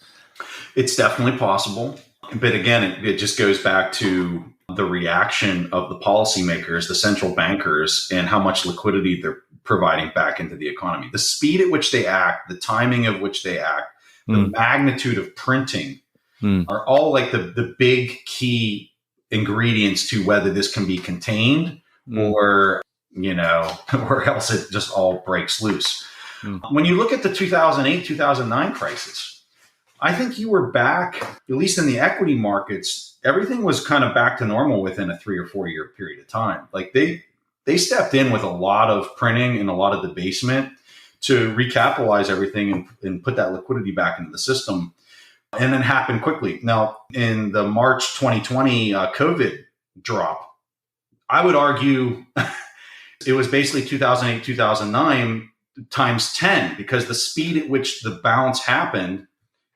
It's definitely possible. But again, it just goes back to the reaction of the policymakers, the central bankers, and how much liquidity they're providing back into the economy. The speed at which they act, the timing of which they act, the magnitude of printing are all like the big key ingredients to whether this can be contained or, or else it just all breaks loose. When you look at the 2008, 2009 crisis, I think you were back, at least in the equity markets, everything was kind of back to normal within a 3 or 4 year period of time. Like they stepped in with a lot of printing and a lot of debasement to recapitalize everything and put that liquidity back into the system. And then happened quickly. Now, in the March 2020 COVID drop, I would argue it was basically 2008, 2009 times 10, because the speed at which the bounce happened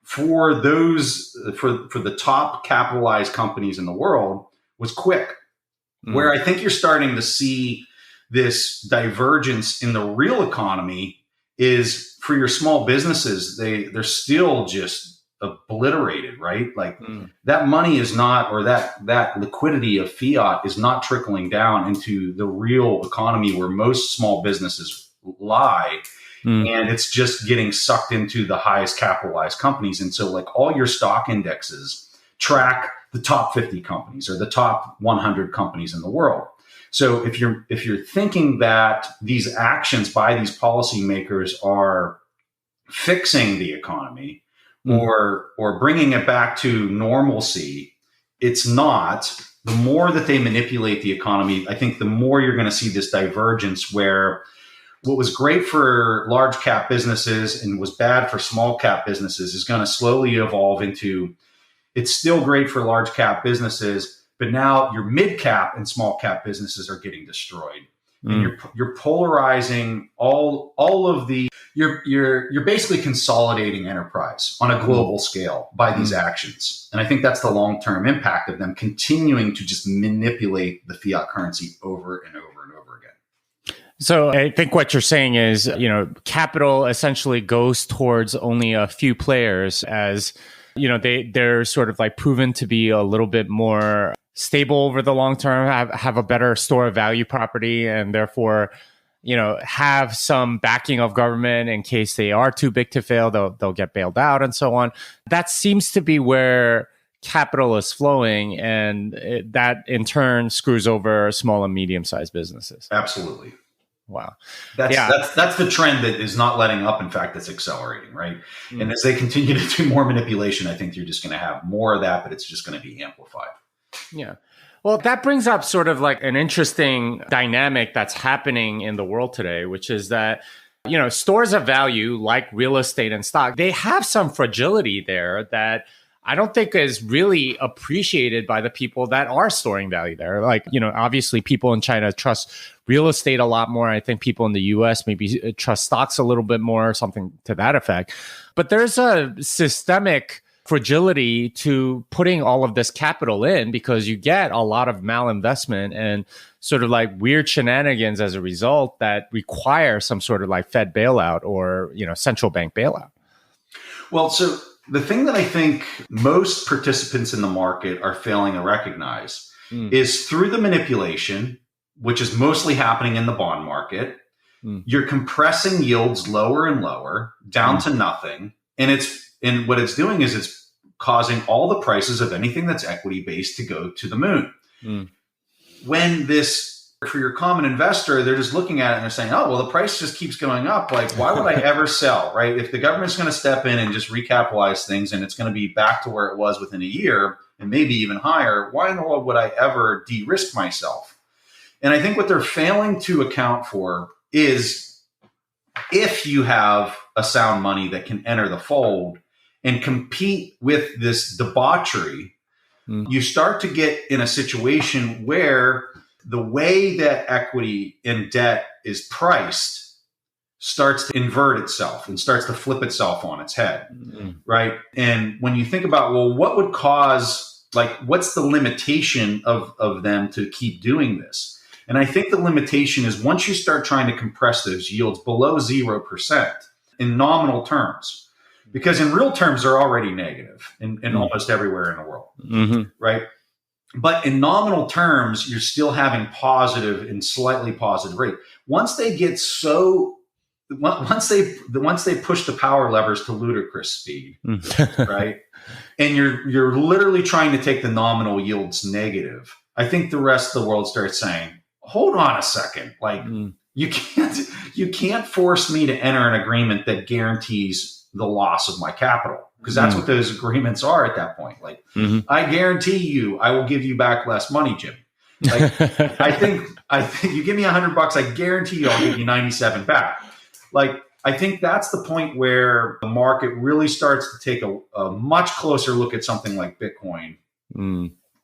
for the top capitalized companies in the world was quick. Where I think you're starting to see this divergence in the real economy is for your small businesses, they're still just obliterated, right? Like that money is not, or that liquidity of fiat is not trickling down into the real economy where most small businesses lie. And it's just getting sucked into the highest capitalized companies. And so like all your stock indexes track the top 50 companies or the top 100 companies in the world. So if you're thinking that these actions by these policymakers are fixing the economy, or bringing it back to normalcy. It's not. The more that they manipulate the economy, I think the more you're going to see this divergence where what was great for large cap businesses and was bad for small cap businesses is going to slowly evolve into it's still great for large cap businesses, but now your mid cap and small cap businesses are getting destroyed. And you're polarizing all of the you're basically consolidating enterprise on a global scale by these actions. And I think that's the long-term impact of them continuing to just manipulate the fiat currency over and over and over again. So I think what you're saying is, capital essentially goes towards only a few players as, they're sort of like proven to be a little bit more stable over the long term, have a better store of value property, and therefore, have some backing of government in case they are too big to fail, they'll get bailed out and so on. That seems to be where capital is flowing, and that in turn screws over small and medium-sized businesses. Absolutely. Wow. That's the trend that is not letting up. In fact, it's accelerating, right? And as they continue to do more manipulation, I think you're just going to have more of that, but it's just going to be amplified. Yeah. Well, that brings up sort of like an interesting dynamic that's happening in the world today, which is that, stores of value like real estate and stock, they have some fragility there that I don't think is really appreciated by the people that are storing value there. Like, obviously people in China trust real estate a lot more. I think people in the US maybe trust stocks a little bit more, something to that effect. But there's a systemic fragility to putting all of this capital in because you get a lot of malinvestment and sort of like weird shenanigans as a result that require some sort of like Fed bailout or, central bank bailout. Well, so the thing that I think most participants in the market are failing to recognize is through the manipulation, which is mostly happening in the bond market, you're compressing yields lower and lower down to nothing. And what it's doing is it's causing all the prices of anything that's equity based to go to the moon. When this, for your common investor, they're just looking at it and they're saying, oh, well, the price just keeps going up. Like, why would I ever sell, right? If the government's going to step in and just recapitalize things and it's going to be back to where it was within a year and maybe even higher, why in the world would I ever de-risk myself? And I think what they're failing to account for is if you have a sound money that can enter the fold and compete with this debauchery, you start to get in a situation where the way that equity and debt is priced starts to invert itself and starts to flip itself on its head, right? And when you think about, well, what would cause, like, what's the limitation of them to keep doing this? And I think the limitation is once you start trying to compress those yields below 0% in nominal terms, because in real terms, they're already negative in almost everywhere in the world, right? But in nominal terms, you're still having positive and slightly positive rate. Once they get once they push the power levers to ludicrous speed, right? And you're literally trying to take the nominal yields negative. I think the rest of the world starts saying, hold on a second. Like you can't force me to enter an agreement that guarantees the loss of my capital, because that's what those agreements are at that point. Like, I guarantee you, I will give you back less money, Jim. Like, I think you give me $100, I guarantee you, I'll give you 97 back. Like, I think that's the point where the market really starts to take a much closer look at something like Bitcoin.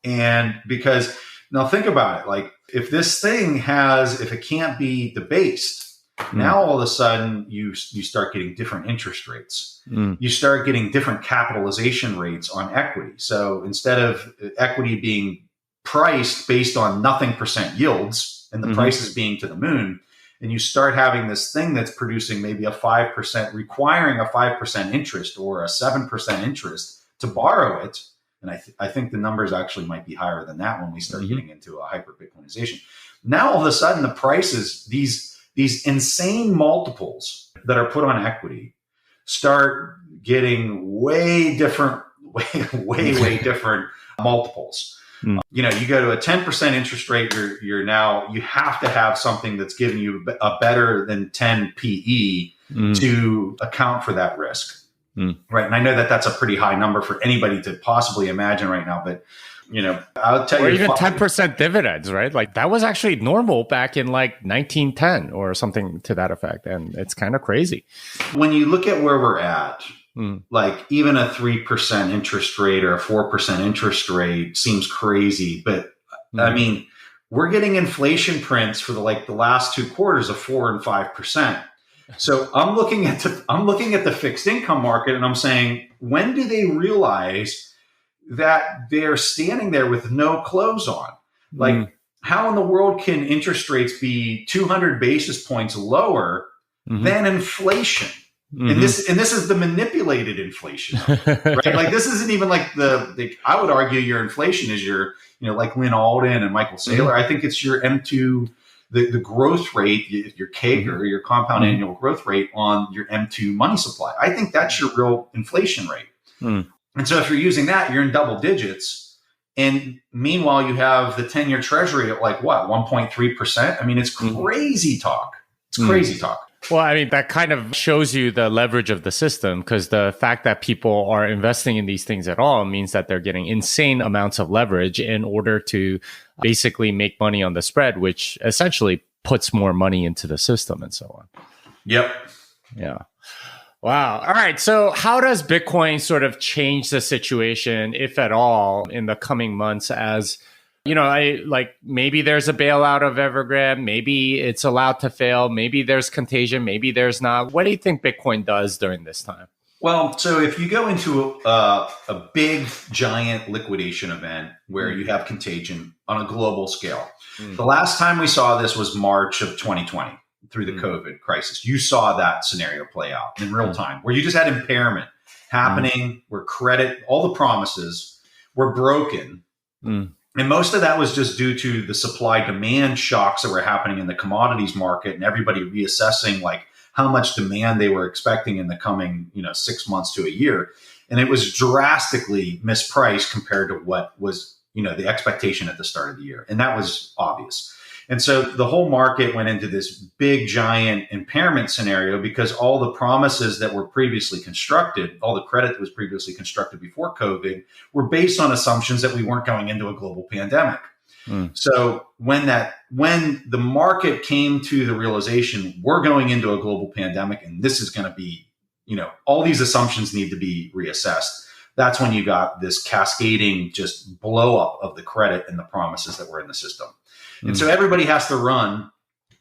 And because now think about it, like if this thing if it can't be debased, now all of a sudden you start getting different interest rates. You start getting different capitalization rates on equity. So instead of equity being priced based on nothing percent yields and the prices being to the moon, and you start having this thing that's producing maybe a 5%, requiring a 5% interest or a 7% interest to borrow it. And I think the numbers actually might be higher than that when we start getting into a hyper Bitcoinization. Now all of a sudden the prices, these insane multiples that are put on equity start getting way different multiples. You go to a 10% interest rate, you have to have something that's giving you a better than 10 PE to account for that risk. right? And I know that that's a pretty high number for anybody to possibly imagine right now, but I'll tell you. Or even 10% dividends, right? Like that was actually normal back in like 1910 or something to that effect. And it's kind of crazy. When you look at where we're at, like even a 3% interest rate or a 4% interest rate seems crazy. But I mean, we're getting inflation prints for the last 2 quarters of 4 and 5%. So I'm looking at the fixed income market and I'm saying, when do they realize that they're standing there with no clothes on? Like, how in the world can interest rates be 200 basis points lower than inflation? And this is the manipulated inflation, right? Like this isn't even like I would argue your inflation is your, like Lynn Alden and Michael Saylor. I think it's your M2, the growth rate, your CAGR, your compound annual growth rate on your M2 money supply. I think that's your real inflation rate. And so if you're using that, you're in double digits. And meanwhile, you have the 10-year treasury at like what, 1.3%? I mean, it's crazy talk. It's crazy talk. Well, I mean, that kind of shows you the leverage of the system, because the fact that people are investing in these things at all means that they're getting insane amounts of leverage in order to basically make money on the spread, which essentially puts more money into the system and so on. Yep. Yeah. Wow. All right. So how does Bitcoin sort of change the situation, if at all, in the coming months as maybe there's a bailout of Evergrande, maybe it's allowed to fail, maybe there's contagion, maybe there's not. What do you think Bitcoin does during this time? Well, so if you go into a big, giant liquidation event where you have contagion on a global scale, the last time we saw this was March of 2020 through the COVID crisis. You saw that scenario play out in real time, where you just had impairment happening, where credit, all the promises were broken. And most of that was just due to the supply demand shocks that were happening in the commodities market and everybody reassessing like how much demand they were expecting in the coming, 6 months to a year. And it was drastically mispriced compared to what was, the expectation at the start of the year. And that was obvious. And so the whole market went into this big, giant impairment scenario because all the promises that were previously constructed, all the credit that was previously constructed before COVID, were based on assumptions that we weren't going into a global pandemic. So when the market came to the realization we're going into a global pandemic and this is going to be, all these assumptions need to be reassessed, that's when you got this cascading just blow up of the credit and the promises that were in the system. And so everybody has to run,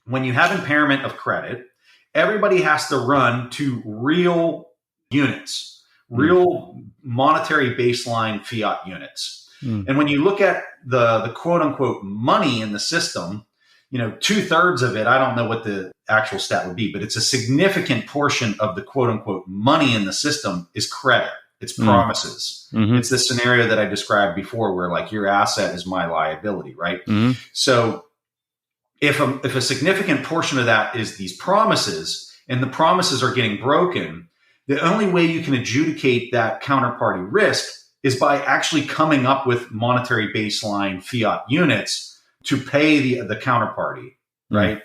when you have impairment of credit, everybody has to run to real units, real monetary baseline fiat units. And when you look at the quote unquote money in the system, 2/3 of it, I don't know what the actual stat would be, but it's a significant portion of the quote unquote money in the system is credit. It's promises. It's the scenario that I described before where like your asset is my liability, right? So if a significant portion of that is these promises and the promises are getting broken, the only way you can adjudicate that counterparty risk is by actually coming up with monetary baseline fiat units to pay the counterparty, right?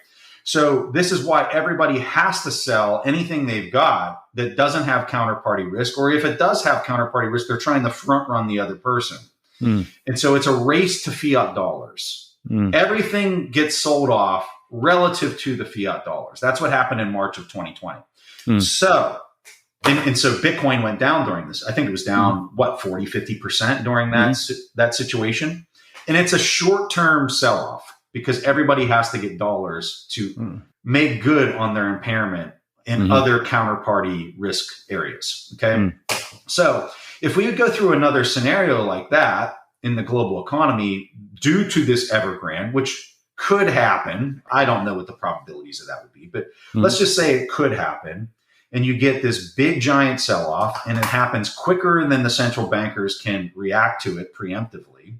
So this is why everybody has to sell anything they've got that doesn't have counterparty risk, or if it does have counterparty risk, they're trying to front run the other person. And so it's a race to fiat dollars. Everything gets sold off relative to the fiat dollars. That's what happened in March of 2020. So, and so Bitcoin went down during this. I think it was down, 40, 50% during that situation. And it's a short-term sell-off because everybody has to get dollars to make good on their impairment in other counterparty risk areas. Okay. So if we would go through another scenario like that in the global economy due to this Evergrande, which could happen, I don't know what the probabilities of that would be, but let's just say it could happen, and you get this big giant sell-off and it happens quicker than the central bankers can react to it preemptively,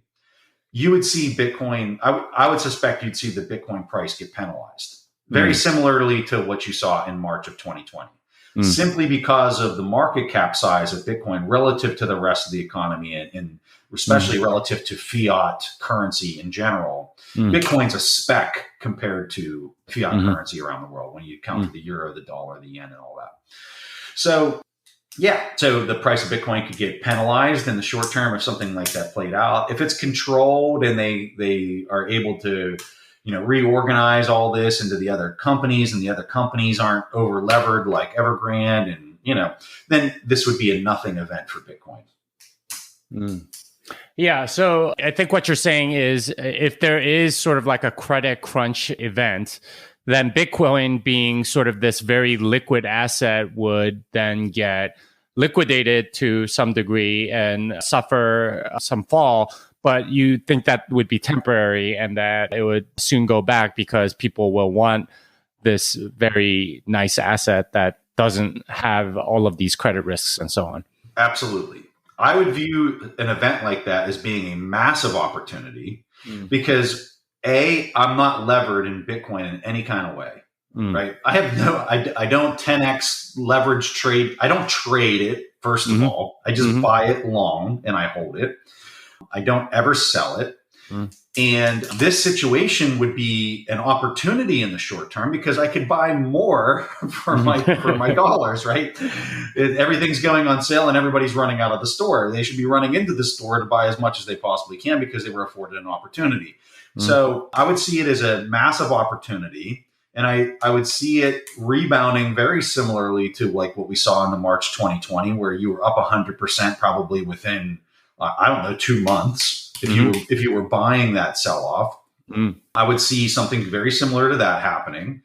you would see Bitcoin, I would suspect you'd see the Bitcoin price get penalized. Very similarly to what you saw in March of 2020, simply because of the market cap size of Bitcoin relative to the rest of the economy and especially relative to fiat currency in general. Bitcoin's a speck compared to fiat currency around the world when you count the euro, the dollar, the yen, and all that. So Yeah. So the price of Bitcoin could get penalized in the short term if something like that played out. If it's controlled and they are able to, reorganize all this into the other companies, and the other companies aren't over levered like Evergrande, and, then this would be a nothing event for Bitcoin. Mm. Yeah. So I think what you're saying is if there is sort of like a credit crunch event, then Bitcoin, being sort of this very liquid asset, would then get liquidated to some degree and suffer some fall. But you think that would be temporary and that it would soon go back because people will want this very nice asset that doesn't have all of these credit risks and so on. Absolutely. I would view an event like that as being a massive opportunity because I'm not levered in Bitcoin in any kind of way, right? I don't 10x leverage trade. I don't trade it, first of all. I just buy it long and I hold it. I don't ever sell it. And this situation would be an opportunity in the short term because I could buy more for my dollars, right? Everything's going on sale and everybody's running out of the store. They should be running into the store to buy as much as they possibly can because they were afforded an opportunity. So I would see it as a massive opportunity. And I would see it rebounding very similarly to like what we saw in the March 2020, where you were up 100% probably within, 2 months. If you were buying that sell-off, I would see something very similar to that happening.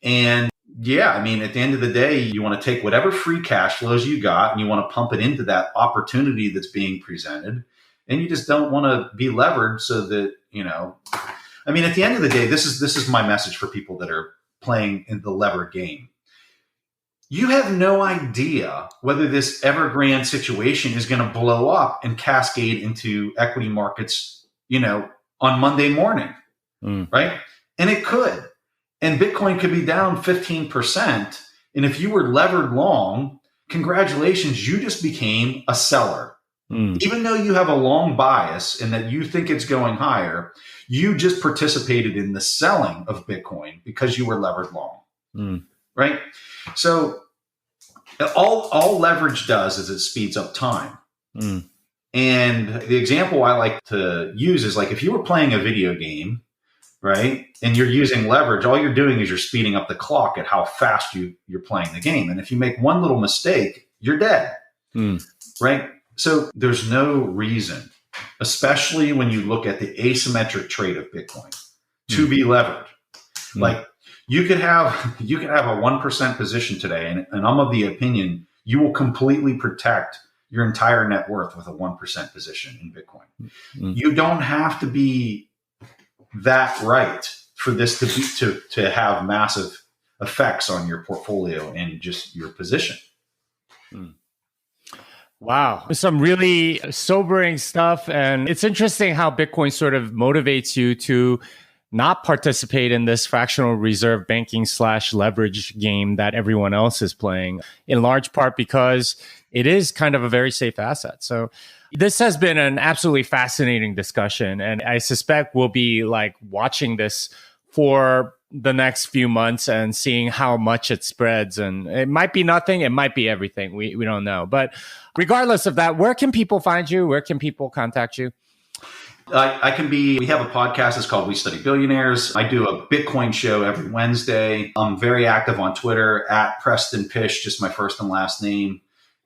And yeah, I mean, at the end of the day, you want to take whatever free cash flows you got and you want to pump it into that opportunity that's being presented. And you just don't want to be levered so that, I mean, at the end of the day, this is my message for people that are playing in the levered game. You have no idea whether this Evergrande situation is going to blow up and cascade into equity markets, on Monday morning, right? And it could. And Bitcoin could be down 15%. And if you were levered long, congratulations, you just became a seller. Even though you have a long bias and that you think it's going higher, you just participated in the selling of Bitcoin because you were levered long, right? So all leverage does is it speeds up time. And the example I like to use is like if you were playing a video game, right, and you're using leverage, all you're doing is you're speeding up the clock at how fast you're playing the game. And if you make one little mistake, you're dead, right? So there's no reason, especially when you look at the asymmetric trade of Bitcoin, to be levered. Like you could have a 1% position today, and I'm of the opinion you will completely protect your entire net worth with a 1% position in Bitcoin. You don't have to be that right for this to have massive effects on your portfolio and just your position. Wow. Some really sobering stuff. And it's interesting how Bitcoin sort of motivates you to not participate in this fractional reserve banking / leverage game that everyone else is playing, in large part because it is kind of a very safe asset. So this has been an absolutely fascinating discussion. And I suspect we'll be like watching this for the next few months and seeing how much it spreads. And it might be nothing. It might be everything. We don't know. But regardless of that, where can people find you? Where can people contact you? We have a podcast. It's called We Study Billionaires. I do a Bitcoin show every Wednesday. I'm very active on Twitter at Preston Pysh, just my first and last name.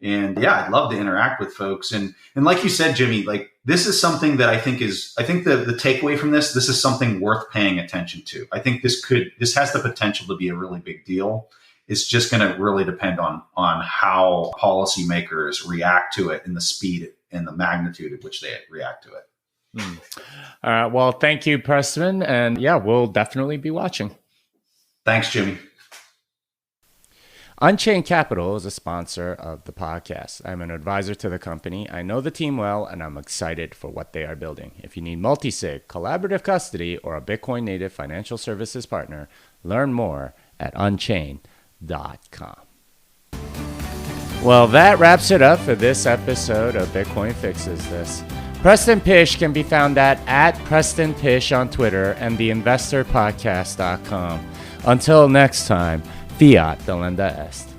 And yeah, I'd love to interact with folks. And like you said, Jimmy, like this is something that I think the takeaway from this is something worth paying attention to. I think this has the potential to be a really big deal. It's just going to really depend on how policymakers react to it and the speed and the magnitude at which they react to it. All right. Well, thank you, Preston. And yeah, we'll definitely be watching. Thanks, Jimmy. Unchained Capital is a sponsor of the podcast. I'm an advisor to the company. I know the team well, and I'm excited for what they are building. If you need multi-sig, collaborative custody, or a Bitcoin native financial services partner, learn more at unchained.com. Well, that wraps it up for this episode of Bitcoin Fixes This. Preston Pysh can be found at Preston Pysh on Twitter and theinvestorpodcast.com. Until next time, Fiat delenda est.